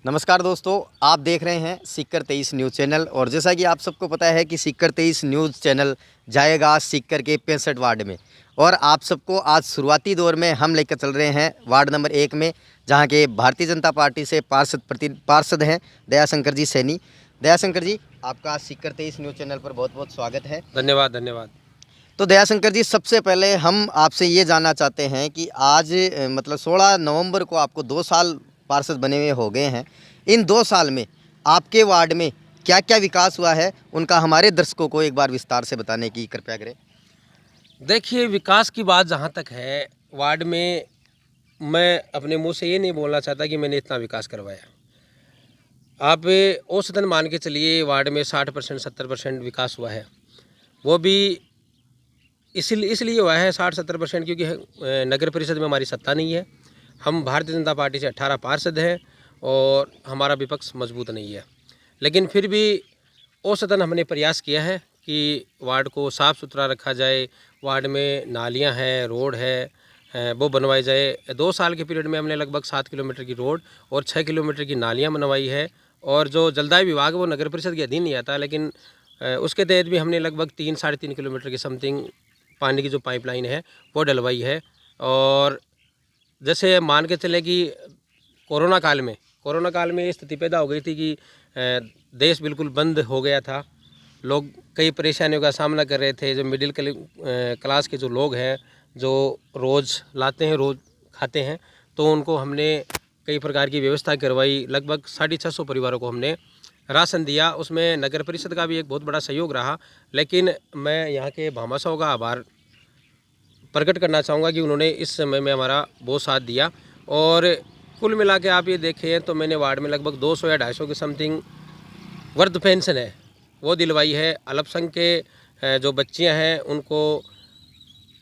नमस्कार दोस्तों, आप देख रहे हैं सीकर 23 न्यूज़ चैनल। और जैसा कि आप सबको पता है कि सीकर 23 न्यूज़ चैनल जाएगा सीकर के 65 वार्ड में। और आप सबको आज शुरुआती दौर में हम लेकर चल रहे हैं वार्ड नंबर 1 में, जहां के भारतीय जनता पार्टी से पार्षद हैं दयाशंकर जी सैनी। दयाशंकर जी, आपका सीकर 23 न्यूज़ चैनल पर बहुत बहुत स्वागत है। धन्यवाद धन्यवाद। तो दयाशंकर जी, सबसे पहले हम आपसे ये जानना चाहते हैं कि आज मतलब 16 नवंबर को आपको 2 साल पार्षद बने हुए हो गए हैं। इन 2 साल में आपके वार्ड में क्या क्या विकास हुआ है, उनका हमारे दर्शकों को एक बार विस्तार से बताने की कृपया करें। देखिए, विकास की बात जहाँ तक है, वार्ड में मैं अपने मुंह से ये नहीं बोलना चाहता कि मैंने इतना विकास करवाया। आप औसतन मान के चलिए, वार्ड में 60% 70% विकास हुआ है। वो भी इसलिए हुआ है 60-70%, क्योंकि नगर परिषद में हमारी सत्ता नहीं है। हम भारतीय जनता पार्टी से 18 पार्षद हैं और हमारा विपक्ष मजबूत नहीं है। लेकिन फिर भी औसतन हमने प्रयास किया है कि वार्ड को साफ़ सुथरा रखा जाए। वार्ड में नालियां हैं, रोड है, वो बनवाई जाए। 2 साल के पीरियड में हमने लगभग 7 किलोमीटर की रोड और 6 किलोमीटर की नालियां बनवाई है। और जो जलदाय विभाग वो नगर परिषद के अधीन नहीं आता, लेकिन उसके तहत भी हमने लगभग 3-3.5 किलोमीटर की समथिंग पानी की जो पाइपलाइन है वो डलवाई है। और जैसे मान के चले कि कोरोना काल में ये स्थिति पैदा हो गई थी कि देश बिल्कुल बंद हो गया था। लोग कई परेशानियों का सामना कर रहे थे। जो मिडिल क्लास के जो लोग हैं, जो रोज़ लाते हैं, रोज़ खाते हैं, तो उनको हमने कई प्रकार की व्यवस्था करवाई। लगभग 650 परिवारों को हमने राशन दिया। उसमें नगर परिषद का भी एक बहुत बड़ा सहयोग रहा। लेकिन मैं यहाँ के भामाशाहों का आभार प्रकट करना चाहूँगा कि उन्होंने इस समय में हमारा बहुत साथ दिया। और कुल मिला के आप ये देखें तो मैंने वार्ड में लगभग 200 या 250 के समथिंग वृद्ध पेंशन है वो दिलवाई है। अल्पसंख्यक के जो बच्चियां हैं उनको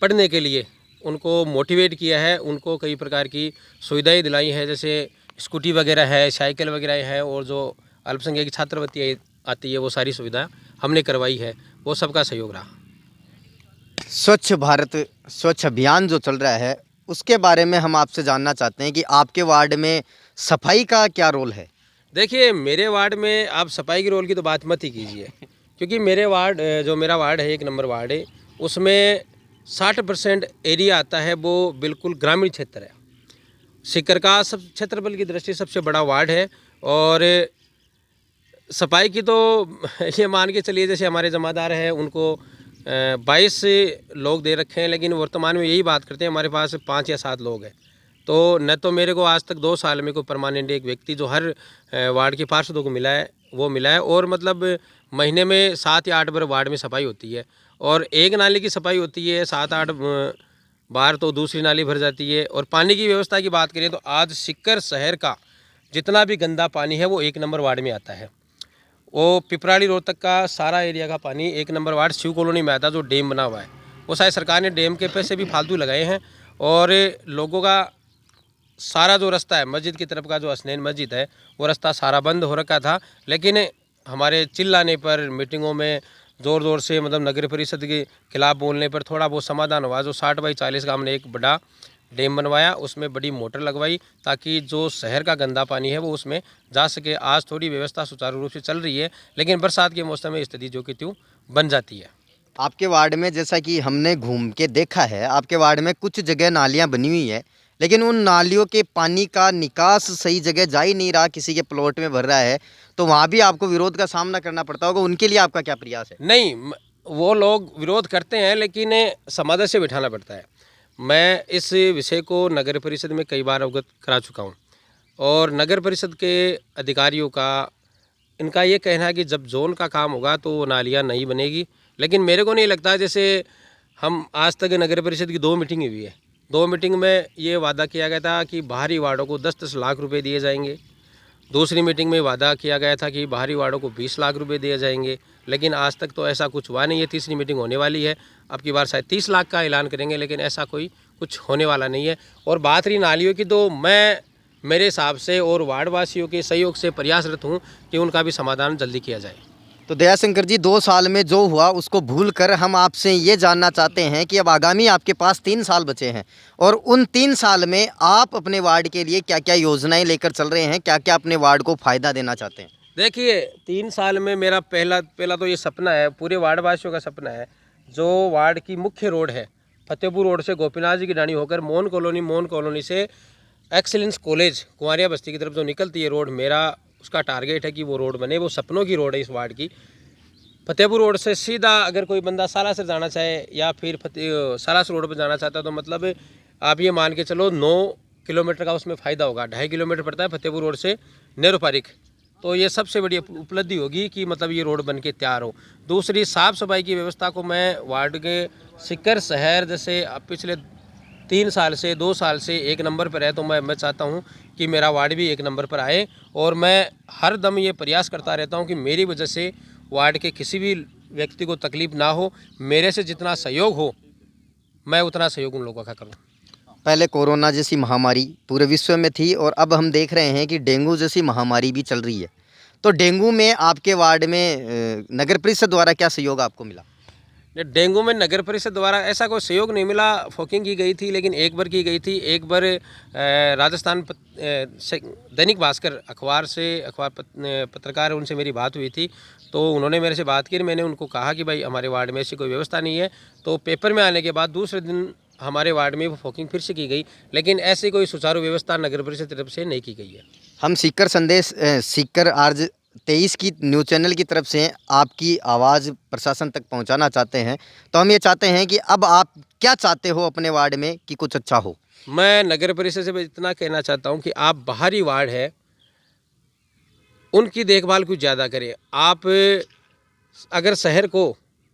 पढ़ने के लिए उनको मोटिवेट किया है। उनको कई प्रकार की सुविधाएं दिलाई है, जैसे स्कूटी वगैरह है, साइकिल वगैरह है। और जो अल्पसंख्यक की छात्रवृत्ति आती है वो सारी सुविधा हमने करवाई है। वो सबका सहयोग रहा। स्वच्छ भारत स्वच्छ अभियान जो चल रहा है, उसके बारे में हम आपसे जानना चाहते हैं कि आपके वार्ड में सफाई का क्या रोल है। देखिए, मेरे वार्ड में आप सफाई के रोल की तो बात मत ही कीजिए, क्योंकि मेरा वार्ड है, 1 नंबर वार्ड है, उसमें 60% एरिया आता है वो बिल्कुल ग्रामीण क्षेत्र है। सीकर का सब क्षेत्रफल की दृष्टि सबसे बड़ा वार्ड है। और सफाई की तो ये मान के चलिए, जैसे हमारे जमादार हैं उनको 22 लोग दे रखे हैं, लेकिन वर्तमान में यही बात करते हैं हमारे पास 5 या 7 लोग हैं। तो न तो मेरे को आज तक 2 साल में कोई परमानेंट एक व्यक्ति जो हर वार्ड के पार्षदों को मिला है वो मिला है। और मतलब महीने में 7 या 8 बार वार्ड में सफाई होती है। और एक नाली की सफाई होती है 7-8 बार, तो दूसरी नाली भर जाती है। और पानी की व्यवस्था की बात करें तो आज सीकर शहर का जितना भी गंदा पानी है वो 1 नंबर वार्ड में आता है। वो पिपराड़ी रोड तक का सारा एरिया का पानी 1 नंबर वार्ड शिव कॉलोनी में आता है, जो डैम बना हुआ है। वो शायद सरकार ने डैम के पैसे भी फालतू लगाए हैं। और लोगों का सारा जो रास्ता है मस्जिद की तरफ का, जो हसनैन मस्जिद है, वो रास्ता सारा बंद हो रखा था। लेकिन हमारे चिल्लाने पर, मीटिंगों में ज़ोर ज़ोर से, मतलब नगर परिषद के खिलाफ बोलने पर थोड़ा बहुत समाधान हुआ। जो 60 बाई 40 का हमने एक बड़ा डैम बनवाया, उसमें बड़ी मोटर लगवाई, ताकि जो शहर का गंदा पानी है वो उसमें जा सके। आज थोड़ी व्यवस्था सुचारू रूप से चल रही है, लेकिन बरसात के मौसम में स्थिति जो कि त्यों बन जाती है। आपके वार्ड में जैसा कि हमने घूम के देखा है, आपके वार्ड में कुछ जगह नालियां बनी हुई है, लेकिन उन नालियों के पानी का निकास सही जगह जा ही नहीं रहा, किसी के प्लॉट में भर रहा है, तो वहाँ भी आपको विरोध का सामना करना पड़ता होगा। उनके लिए आपका क्या प्रयास है? नहीं, वो लोग विरोध करते हैं, लेकिन समाधान से बिठाना पड़ता है। मैं इस विषय को नगर परिषद में कई बार अवगत करा चुका हूँ। और नगर परिषद के अधिकारियों का इनका ये कहना है कि जब जोन का काम होगा तो वो नालियाँ नहीं बनेगी। लेकिन मेरे को नहीं लगता। जैसे हम आज तक नगर परिषद की 2 मीटिंग हुई है, 2 मीटिंग में ये वादा किया गया था कि बाहरी वार्डों को 10-10 लाख रुपए दिए जाएंगे। दूसरी मीटिंग में वादा किया गया था कि बाहरी वार्डों को 20 लाख रुपए दिए जाएंगे। लेकिन आज तक तो ऐसा कुछ हुआ नहीं है। तीसरी मीटिंग होने वाली है, अब की बार शायद 30 लाख का ऐलान करेंगे, लेकिन ऐसा कोई कुछ होने वाला नहीं है। और बात रही नालियों की, तो मैं मेरे हिसाब से और वार्डवासियों के सहयोग से प्रयासरत हूँ कि उनका भी समाधान जल्दी किया जाए। तो दयाशंकर जी, 2 साल में जो हुआ उसको भूल कर हम आपसे ये जानना चाहते हैं कि अब आगामी आपके पास 3 साल बचे हैं और उन 3 साल में आप अपने वार्ड के लिए क्या क्या योजनाएं लेकर चल रहे हैं, क्या क्या अपने वार्ड को फ़ायदा देना चाहते हैं? देखिए 3 साल में मेरा पहला तो ये सपना है, पूरे वार्ड वासियों का सपना है, जो वार्ड की मुख्य रोड है फतेहपुर रोड से गोपीनाथ जी की डाणी होकर मोहन कॉलोनी से एक्सीलेंस कॉलेज कुंवारिया बस्ती की तरफ जो निकलती है रोड, मेरा उसका टारगेट है कि वो रोड बने। वो सपनों की रोड है इस वार्ड की। फतेहपुर रोड से सीधा अगर कोई बंदा सालासर जाना चाहे या फिर सालासर रोड पर जाना चाहता है तो मतलब आप ये मान के चलो 9 किलोमीटर का उसमें फ़ायदा होगा। 2.5 किलोमीटर पड़ता है फतेहपुर रोड से नेहरू पारिक। तो ये सबसे बड़ी उपलब्धि होगी कि मतलब ये रोड बन के तैयार हो। दूसरी, साफ़ सफाई की व्यवस्था को मैं वार्ड के सीकर शहर जैसे पिछले 3 साल से 2 साल से 1 नंबर पर है, तो मैं चाहता हूँ कि मेरा वार्ड भी 1 नंबर पर आए। और मैं हर दम ये प्रयास करता रहता हूँ कि मेरी वजह से वार्ड के किसी भी व्यक्ति को तकलीफ़ ना हो। मेरे से जितना सहयोग हो मैं उतना सहयोग उन लोगों का करूँ। पहले कोरोना जैसी महामारी पूरे विश्व में थी और अब हम देख रहे हैं कि डेंगू जैसी महामारी भी चल रही है। तो डेंगू में आपके वार्ड में नगर परिषद द्वारा क्या सहयोग आपको मिला? डेंगू में नगर परिषद द्वारा ऐसा कोई सहयोग नहीं मिला। फोकिंग की गई थी, लेकिन एक बार की गई थी। एक बार राजस्थान दैनिक भास्कर अखबार पत्रकार उनसे मेरी बात हुई थी, तो उन्होंने मेरे से बात की। मैंने उनको कहा कि भाई हमारे वार्ड में ऐसी कोई व्यवस्था नहीं है। तो पेपर में आने के बाद दूसरे दिन हमारे वार्ड में वो फोकिंग फिर से की गई, लेकिन ऐसी कोई सुचारू व्यवस्था नगर परिषद की तरफ से नहीं की गई है। हम सीकर संदेश सीकर आज 23 की न्यूज़ चैनल की तरफ से आपकी आवाज़ प्रशासन तक पहुंचाना चाहते हैं। तो हम ये चाहते हैं कि अब आप क्या चाहते हो अपने वार्ड में कि कुछ अच्छा हो? मैं नगर परिषद से इतना कहना चाहता हूं कि आप बाहरी वार्ड है उनकी देखभाल कुछ ज़्यादा करें। आप अगर शहर को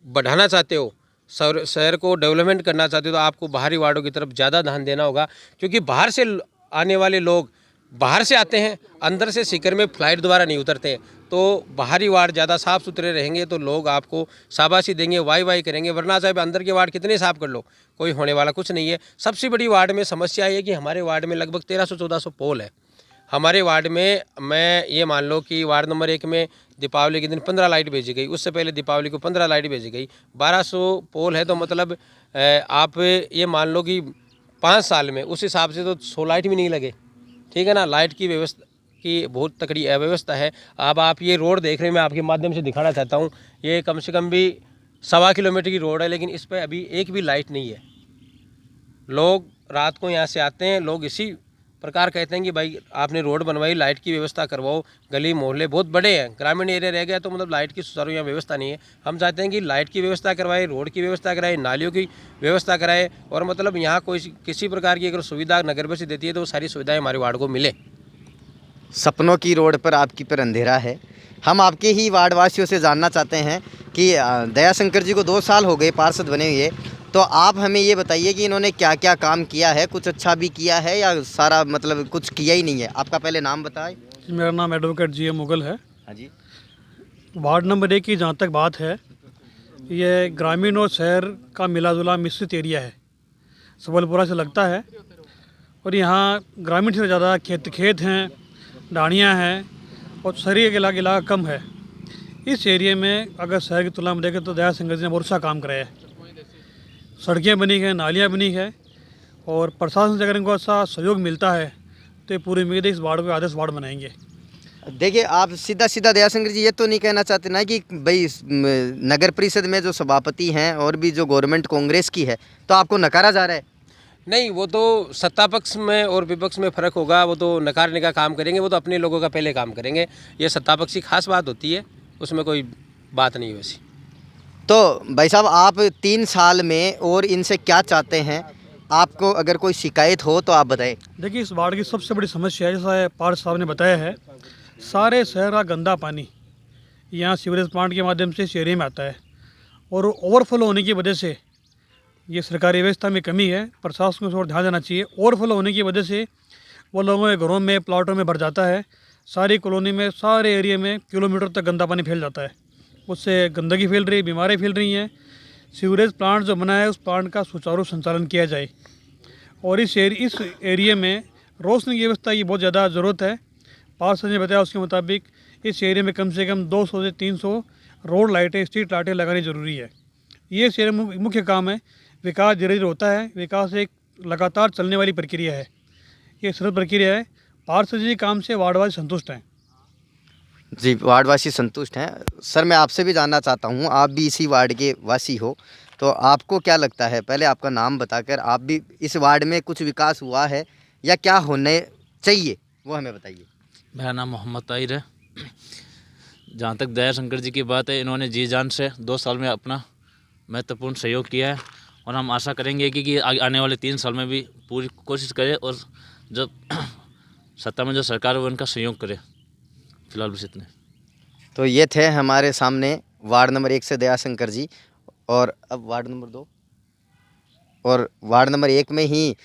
बढ़ाना चाहते हो, शहर को डेवलपमेंट करना चाहते हो, तो आपको बाहरी वार्डों की तरफ ज़्यादा ध्यान देना होगा। क्योंकि बाहर से आने वाले लोग बाहर से आते हैं, अंदर से सीकर में फ्लाइट द्वारा नहीं उतरते हैं। तो बाहरी वार्ड ज़्यादा साफ़ सुथरे रहेंगे तो लोग आपको शाबाशी देंगे, वाई करेंगे। वरना चाहे अंदर के वार्ड कितने साफ़ कर लो, कोई होने वाला कुछ नहीं है। सबसे बड़ी वार्ड में समस्या है कि हमारे वार्ड में लगभग 1300-1400 पोल है। हमारे वार्ड में मैं ये मान लो कि वार्ड नंबर 1 में दीपावली के दिन 15 लाइट भेजी गई, उससे पहले दीपावली को 15 लाइट भेजी गई। 1200 पोल है, तो मतलब आप ये मान लो कि 5 साल में उस हिसाब से तो 100 लाइट भी नहीं लगे। ठीक है ना। लाइट की व्यवस्था की बहुत तकड़ी अव्यवस्था है। अब आप ये रोड देख रहे हैं, मैं आपके माध्यम से दिखाना चाहता हूँ। ये कम से कम भी 1.25 किलोमीटर की रोड है, लेकिन इस पर अभी एक भी लाइट नहीं है। लोग रात को यहाँ से आते हैं, लोग इसी प्रकार कहते हैं कि भाई आपने रोड बनवाई, लाइट की व्यवस्था करवाओ। गली मोहल्ले बहुत बड़े हैं, ग्रामीण एरिया रह गया तो मतलब लाइट की सुचारू यहाँ व्यवस्था नहीं है। हम चाहते हैं कि लाइट की व्यवस्था करवाए, रोड की व्यवस्था कराए, नालियों की व्यवस्था कराए, और मतलब यहाँ कोई किसी प्रकार की अगर सुविधा नगर परिषद देती है तो वो सारी सुविधाएँ हमारे वार्ड को मिले। सपनों की रोड पर आपकी पर अंधेरा है। हम आपके ही वार्डवासियों से जानना चाहते हैं कि दयाशंकर जी को 2 साल हो गए पार्षद बने हुए, तो आप हमें ये बताइए कि इन्होंने क्या क्या काम किया है, कुछ अच्छा भी किया है या सारा मतलब कुछ किया ही नहीं है? आपका पहले नाम बताएं। मेरा नाम एडवोकेट जी एम मुगल है। हाँ जी। वार्ड नंबर 1 की जहाँ तक बात है, ये ग्रामीण और शहर का मिलाजुला मिश्रित एरिया है, सबलपुरा से लगता है। और यहाँ ग्रामीण से ज़्यादा खेत हैं, डाणियाँ हैं और शहरी के इलाका कम है। इस एरिया में अगर शहर की तुलना में देखें तो दयाशंकर जी ने बहुत अच्छा काम कराया है। सड़कें बनी हैं, नालियाँ बनी हैं, और प्रशासन से अगर इनको अच्छा सहयोग मिलता है तो ये पूरी उम्मीद है इस वार्ड को आदर्श वार्ड बनाएंगे। देखिए, आप सीधा दयाशंकर जी ये तो नहीं कहना चाहते ना कि भाई नगर परिषद में जो सभापति हैं और भी जो गवर्नमेंट कांग्रेस की है तो आपको नकारा जा रहा है? नहीं, वो तो सत्ता पक्ष में और विपक्ष में फ़र्क होगा। वो तो नकारने का काम करेंगे, वो तो अपने लोगों का पहले काम करेंगे। ये सत्ता पक्ष की खास बात होती है, उसमें कोई बात नहीं है वैसी। तो भाई साहब, आप 3 साल में और इनसे क्या चाहते हैं? आपको अगर कोई शिकायत हो तो आप बताएं। देखिए, इस वार्ड की सबसे बड़ी समस्या है, जैसा पार्थ साहब ने बताया है, सारे शहर का गंदा पानी यहाँ सीवरेज प्लांट के माध्यम से इस एरिया में आता है, और ओवरफ्लो होने की वजह से ये सरकारी व्यवस्था में कमी है। प्रशासन को इस ओर ध्यान देना चाहिए। ओवरफ्लो होने की वजह से वो लोगों के घरों में, प्लाटों में भर जाता है। सारी कॉलोनी में, सारे एरिया में किलोमीटर तक गंदा पानी फैल जाता है। उससे गंदगी फैल रही है, बीमारियाँ फैल रही हैं। सीवरेज प्लांट जो बना है उस प्लांट का सुचारू संचालन किया जाए, और इस एरिया में रोशनी की व्यवस्था की बहुत ज़्यादा ज़रूरत है। पार्षद ने बताया उसके मुताबिक इस एरिया में कम से कम 200 से 300 रोड लाइटें, स्ट्रीट लाइटें लगानी ज़रूरी है। ये शहर में मुख्य काम है। विकास धीरे धीरे होता है, विकास एक लगातार चलने वाली प्रक्रिया है, ये सतत प्रक्रिया है। पार्षद जी काम से वार्डवासी संतुष्ट हैं। जी, वार्डवासी संतुष्ट हैं। सर, मैं आपसे भी जानना चाहता हूँ, आप भी इसी वार्ड के वासी हो, तो आपको क्या लगता है, पहले आपका नाम बताकर, आप भी इस वार्ड में कुछ विकास हुआ है या क्या होने चाहिए वो हमें बताइए। मेरा नाम मोहम्मद ताहिर है। जहाँ तक दया शंकर जी की बात है, इन्होंने जी जान से 2 साल में अपना महत्वपूर्ण सहयोग किया है और हम आशा करेंगे कि आने वाले 3 साल में भी पूरी कोशिश करें और जब सत्ता में जो सरकार है वो उनका सहयोग करे। फिलहाल बस इतने। तो ये थे हमारे सामने वार्ड नंबर 1 से दया शंकर जी, और अब वार्ड नंबर 2 और वार्ड नंबर 1 में ही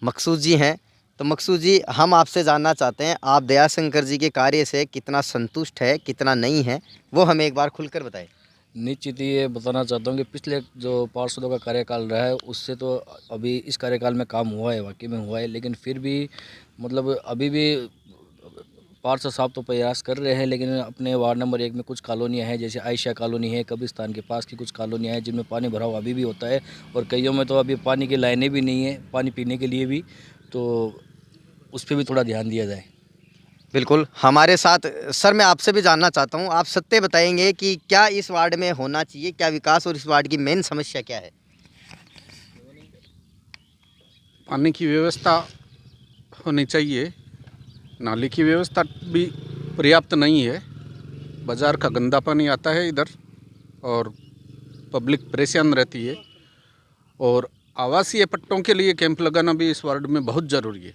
मकसूद जी हैं। तो मकसूद जी, हम आपसे जानना चाहते हैं, आप दया शंकर जी के कार्य से कितना संतुष्ट है, कितना नहीं है, वो हमें एक बार खुलकर बताएं। निश्चित ही ये बताना चाहता हूँ कि पिछले जो पार्षदों का कार्यकाल रहा है उससे तो अभी इस कार्यकाल में काम हुआ है, वाकई में हुआ है, लेकिन फिर भी मतलब अभी भी पार्षद साहब तो प्रयास कर रहे हैं, लेकिन अपने वार्ड नंबर 1 में कुछ कॉलोनियाँ हैं, जैसे आयशा कॉलोनी है, कब्रिस्तान के पास की कुछ कॉलोनियाँ हैं जिनमें पानी भराव अभी भी होता है और कईयों में तो अभी पानी की लाइनें भी नहीं है पानी पीने के लिए भी, तो उस पर भी थोड़ा ध्यान दिया जाए। बिल्कुल, हमारे साथ सर, मैं आपसे भी जानना चाहता हूँ, आप सत्य बताएंगे कि क्या इस वार्ड में होना चाहिए, क्या विकास, और इस वार्ड की मेन समस्या क्या है। पानी की व्यवस्था होनी चाहिए, नाली की व्यवस्था भी पर्याप्त नहीं है, बाज़ार का गंदा पानी आता है इधर और पब्लिक परेशान रहती है, और आवासीय पट्टों के लिए कैंप लगाना भी इस वार्ड में बहुत ज़रूरी है।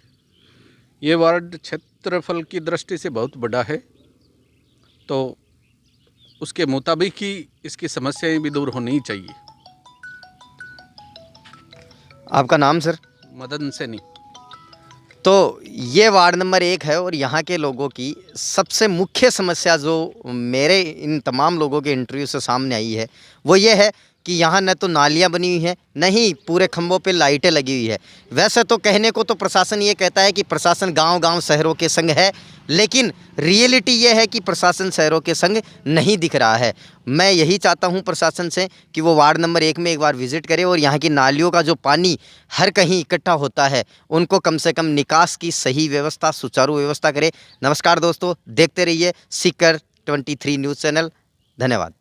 ये वार्ड क्षेत्रफल की दृष्टि से बहुत बड़ा है, तो उसके मुताबिक ही इसकी समस्याएं भी दूर होनी चाहिए। आपका नाम सर? मदन सैनी। तो ये वार्ड नंबर 1 है और यहाँ के लोगों की सबसे मुख्य समस्या जो मेरे इन तमाम लोगों के इंटरव्यू से सामने आई है वो ये है कि यहाँ न तो नालियाँ बनी हुई हैं, न ही पूरे खंभों पे लाइटें लगी हुई है। वैसे तो कहने को तो प्रशासन ये कहता है कि प्रशासन गांव-गांव शहरों के संग है, लेकिन रियलिटी ये है कि प्रशासन शहरों के संग नहीं दिख रहा है। मैं यही चाहता हूँ प्रशासन से कि वो वार्ड नंबर 1 में एक बार विज़िट करे और यहाँ की नालियों का जो पानी हर कहीं इकट्ठा होता है उनको कम से कम निकास की सही व्यवस्था, सुचारू व्यवस्था करे। नमस्कार दोस्तों, देखते रहिए सीकर 23 न्यूज़ चैनल। धन्यवाद।